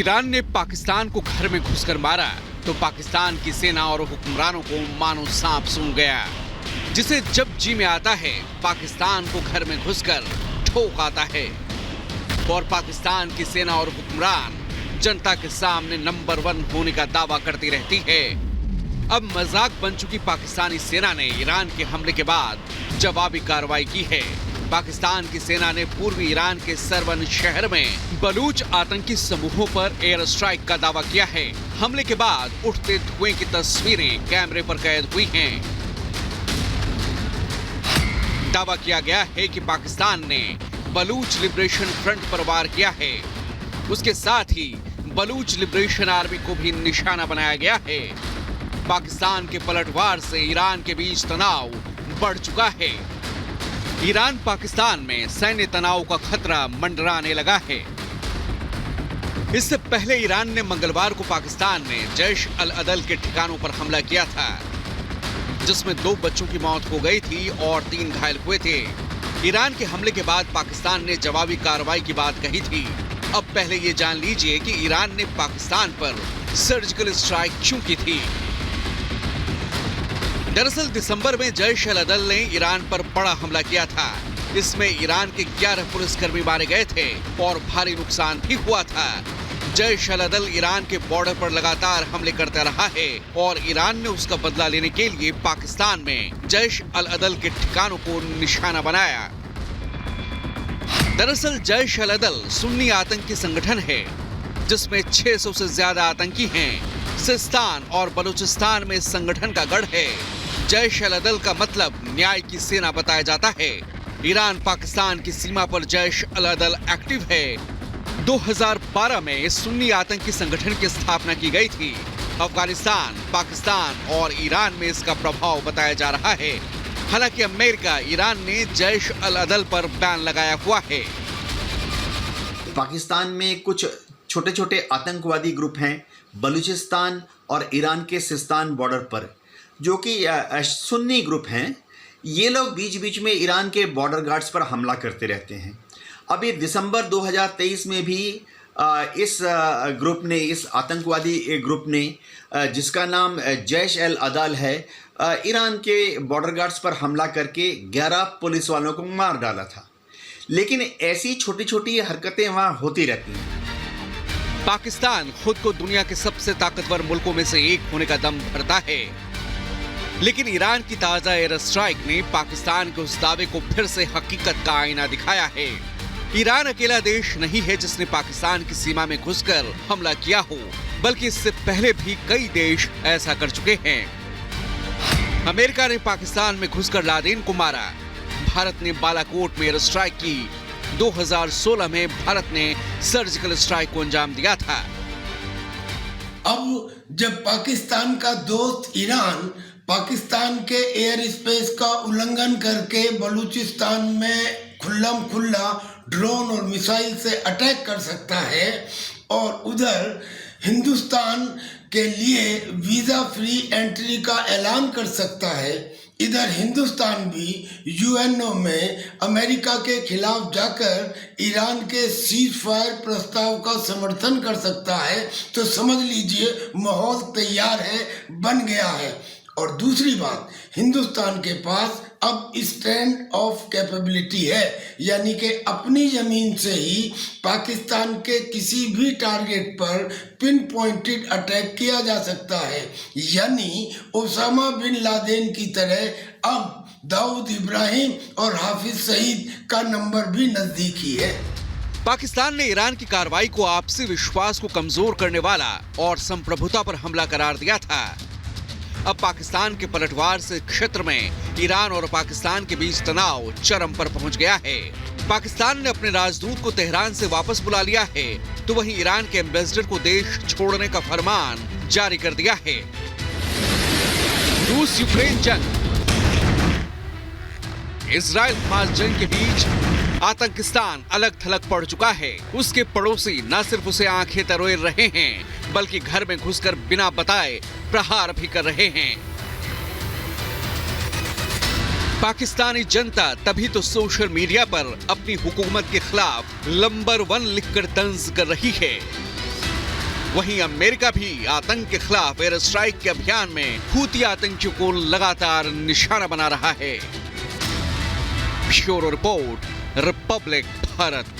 Iran ने पाकिस्तान को घर में घुसकर मारा तो पाकिस्तान की सेना और हुक्मरानों को मानो सांप सूंघ गया। जिसे जब जी में आता है पाकिस्तान को घर में घुसकर ठोक आता है और पाकिस्तान की सेना और हुक्मरान जनता के सामने नंबर 1 होने का दावा करती रहती है। अब मजाक बन चुकी पाकिस्तानी सेना ने ईरान के हमले के बाद जवाबी कार्रवाई की है। पाकिस्तान की सेना ने पूर्वी ईरान के सरवन शहर में बलूच आतंकी समूहों पर एयर स्ट्राइक का दावा किया है। हमले के बाद उठते धुएं की तस्वीरें कैमरे पर कैद हुई हैं। दावा किया गया है कि पाकिस्तान ने बलूच लिबरेशन फ्रंट पर वार किया है। उसके साथ ही बलूच लिबरेशन आर्मी को भी निशाना बनाया गया है। पाकिस्तान के पलटवार से ईरान के बीच तनाव बढ़ चुका है। ईरान पाकिस्तान में सैन्य तनाव का खतरा मंडराने लगा है। इससे पहले ईरान ने मंगलवार को पाकिस्तान में जैश अल अदल के ठिकानों पर हमला किया था, जिसमें 2 बच्चों की मौत हो गई थी और 3 घायल हुए थे। ईरान के हमले के बाद पाकिस्तान ने जवाबी कार्रवाई की बात कही थी। अब पहले ये जान लीजिए कि ईरान ने पाकिस्तान पर सर्जिकल स्ट्राइक क्यों की थी। दरअसल दिसंबर में जैश अल अदल ने ईरान पर बड़ा हमला किया था। इसमें ईरान के 11 पुलिसकर्मी मारे गए थे और भारी नुकसान भी हुआ था। जैश अल अदल ईरान के बॉर्डर पर लगातार हमले करता रहा है और ईरान ने उसका बदला लेने के लिए पाकिस्तान में जैश अल अदल के ठिकानों को निशाना बनाया। दरअसल जैश अल अदल सुन्नी आतंकी संगठन है, जिसमें 600 से ज्यादा आतंकी हैं। सिस्तान और बलूचिस्तान में संगठन का गढ़ है। जैश अल अदल का मतलब न्याय की सेना बताया जाता है। ईरान पाकिस्तान की सीमा पर जैश अल अदल एक्टिव है। 2012 में इस सुन्नी आतंकी संगठन की स्थापना की गई थी। अफगानिस्तान, पाकिस्तान और ईरान में इसका प्रभाव बताया जा रहा है। हालांकि अमेरिका, ईरान ने जैश अल अदल पर बैन लगाया हुआ है। पाकिस्तान में कुछ छोटे छोटे आतंकवादी ग्रुप हैं बलूचिस्तान और ईरान के सिस्तान बॉर्डर पर, जो कि सुन्नी ग्रुप हैं। ये लोग बीच बीच में ईरान के बॉर्डर गार्ड्स पर हमला करते रहते हैं। अभी दिसंबर 2023 में भी इस ग्रुप ने, इस आतंकवादी ग्रुप ने, जिसका नाम जैश अल अदल है, ईरान के बॉर्डर गार्ड्स पर हमला करके 11 पुलिस वालों को मार डाला था। लेकिन ऐसी छोटी छोटी हरकतें वहाँ होती रहती हैं। पाकिस्तान खुद को दुनिया के सबसे ताकतवर मुल्कों में से एक होने का दम भरता है, लेकिन ईरान की ताजा एयर स्ट्राइक ने पाकिस्तान के उस दावे को फिर से हकीकत का आईना दिखाया है। ईरान अकेला देश नहीं है जिसने पाकिस्तान की सीमा में घुसकर हमला किया हो, बल्कि इससे पहले भी कई देश ऐसा कर चुके हैं। अमेरिका ने पाकिस्तान में घुसकर लादेन को मारा। भारत ने बालाकोट में एयर स्ट्राइक की। 2016 में भारत ने सर्जिकल स्ट्राइक को अंजाम दिया था। अब जब पाकिस्तान का दोस्त ईरान पाकिस्तान के एयर स्पेस का उल्लंघन करके बलूचिस्तान में खुल्लम खुल्ला ड्रोन और मिसाइल से अटैक कर सकता है और उधर हिंदुस्तान के लिए वीजा फ्री एंट्री का ऐलान कर सकता है, इधर हिंदुस्तान भी यूएनओ में अमेरिका के खिलाफ जाकर ईरान के सीज फायर प्रस्ताव का समर्थन कर सकता है, तो समझ लीजिए माहौल तैयार है, बन गया है। और दूसरी बात, हिंदुस्तान के पास अब स्टैंड ऑफ कैपेबिलिटी है, यानी कि अपनी जमीन से ही पाकिस्तान के किसी भी टारगेट पर पिन पॉइंटेड अटैक किया जा सकता है। यानी ओसामा बिन लादेन की तरह अब दाऊद इब्राहिम और हाफिज सईद का नंबर भी नजदीक ही है। पाकिस्तान ने ईरान की कार्रवाई को आपसी विश्वास को कमजोर करने वाला और संप्रभुता पर हमला करार दिया था। अब पाकिस्तान के पलटवार से क्षेत्र में ईरान और पाकिस्तान के बीच तनाव चरम पर पहुंच गया है। पाकिस्तान ने अपने राजदूत को तेहरान से वापस बुला लिया है, तो वहीं ईरान के एम्बेसडर को देश छोड़ने का फरमान जारी कर दिया है। रूस यूक्रेन जंग, इजराइल हमास जंग के बीच आतंकिस्तान अलग थलग पड़ चुका है। उसके पड़ोसी न सिर्फ उसे आंखें तरोड़ रहे हैं, बल्कि घर में घुसकर बिना बताए प्रहार भी कर रहे हैं। पाकिस्तानी जनता तभी तो सोशल मीडिया पर अपनी हुकूमत के खिलाफ नंबर 1 लिखकर तंज कर रही है। वहीं अमेरिका भी आतंक के खिलाफ एयर स्ट्राइक के अभियान में हूती आतंकियों को लगातार निशाना बना रहा है। Bureau report, Republic Bharat.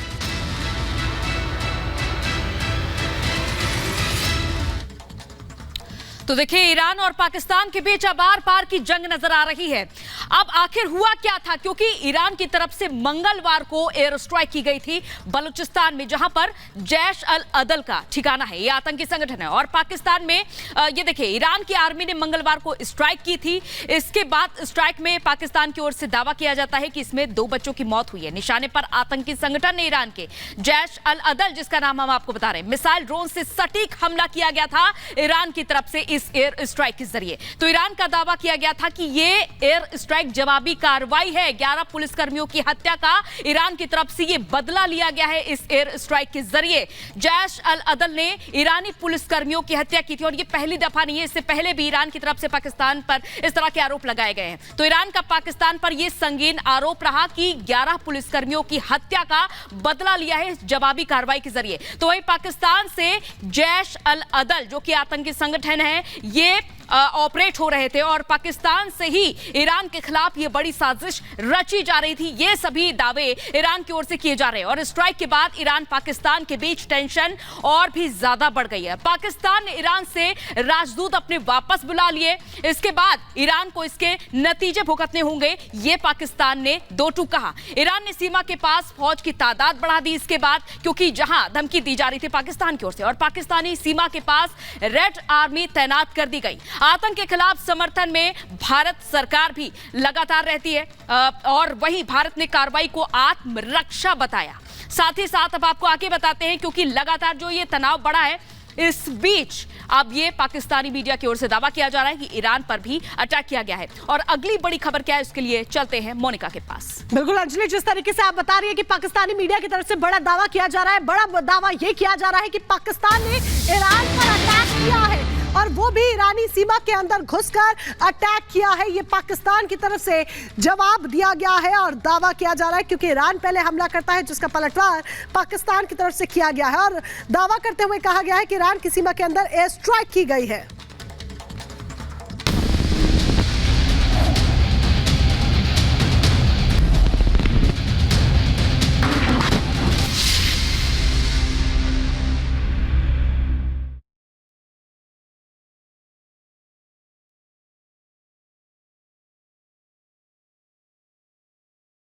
तो देखिए, ईरान और पाकिस्तान के बीच अब आर पार की जंग नजर आ रही है। अब आखिर हुआ क्या था, क्योंकि ईरान की तरफ से मंगलवार को एयर स्ट्राइक की गई थी बलूचिस्तान में, जहां पर जैश अल अदल का ठिकाना है, ये आतंकी संगठन है। और पाकिस्तान में ये देखिए, ईरान की आर्मी ने मंगलवार को स्ट्राइक की थी। इसके बाद स्ट्राइक में पाकिस्तान की ओर से दावा किया जाता है कि इसमें 2 बच्चों की मौत हुई है। निशाने पर आतंकी संगठन ने ईरान के जैश अल अदल, जिसका नाम हम आपको बता रहे हैं, मिसाइल ड्रोन से सटीक हमला किया गया था ईरान की तरफ से इस एयर स्ट्राइक के जरिए। तो ईरान का दावा किया गया था कि ये एयर स्ट्राइक जवाबी कार्रवाई है। 11 पुलिसकर्मियों की हत्या का ईरान की तरफ से ये बदला लिया गया है इस एयर स्ट्राइक के जरिए। जैश अल अदल ने ईरानी पुलिसकर्मियों की हत्या की थी और ये पहली दफा नहीं है, इससे पहले भी ईरान की तरफ से पाकिस्तान पर इस तरह के आरोप लगाए गए हैं। तो ईरान का पाकिस्तान पर यह संगीन आरोप रहा कि 11 पुलिसकर्मियों की हत्या का बदला लिया है जवाबी कार्रवाई के जरिए। तो वही पाकिस्तान से जैश अल अदल, जो कि आतंकी संगठन है, ये ऑपरेट हो रहे थे और पाकिस्तान से ही ईरान के खिलाफ ये बड़ी साजिश रची जा रही थी। ये सभी दावे ईरान की ओर से किए जा रहे हैं और स्ट्राइक के बाद ईरान पाकिस्तान के बीच टेंशन और भी ज्यादा बढ़ गई है। पाकिस्तान ने ईरान से राजदूत अपने वापस बुला लिए। इसके बाद ईरान को इसके नतीजे भुगतने होंगे, ये पाकिस्तान ने दो टूक कहा। ईरान ने सीमा के पास फौज की तादाद बढ़ा दी इसके बाद, क्योंकि जहां धमकी दी जा रही थी पाकिस्तान की ओर से, और पाकिस्तानी सीमा के पास रेड आर्मी तैनात कर दी गई। आतंक के खिलाफ समर्थन में भारत सरकार भी लगातार रहती है और वहीं भारत ने कार्रवाई को आत्मरक्षा बताया। साथ ही साथ अब आपको आगे बताते हैं, क्योंकि लगातार जो ये तनाव बढ़ा है, इस बीच अब ये पाकिस्तानी मीडिया की ओर से दावा किया जा रहा है कि ईरान पर भी अटैक किया गया है। और अगली बड़ी खबर क्या है, इसके लिए चलते हैं मोनिका के पास। बिल्कुल अंजलि, जिस तरीके से आप बता रही है कि पाकिस्तानी मीडिया की तरफ से बड़ा दावा किया जा रहा है, बड़ा दावा ये किया जा रहा है कि पाकिस्तान ने ईरान पर अटैक किया है और वो भी ईरानी सीमा के अंदर घुसकर अटैक किया है। ये पाकिस्तान की तरफ से जवाब दिया गया है और दावा किया जा रहा है, क्योंकि ईरान पहले हमला करता है जिसका पलटवार पाकिस्तान की तरफ से किया गया है और दावा करते हुए कहा गया है कि ईरान की सीमा के अंदर एयर स्ट्राइक की गई है।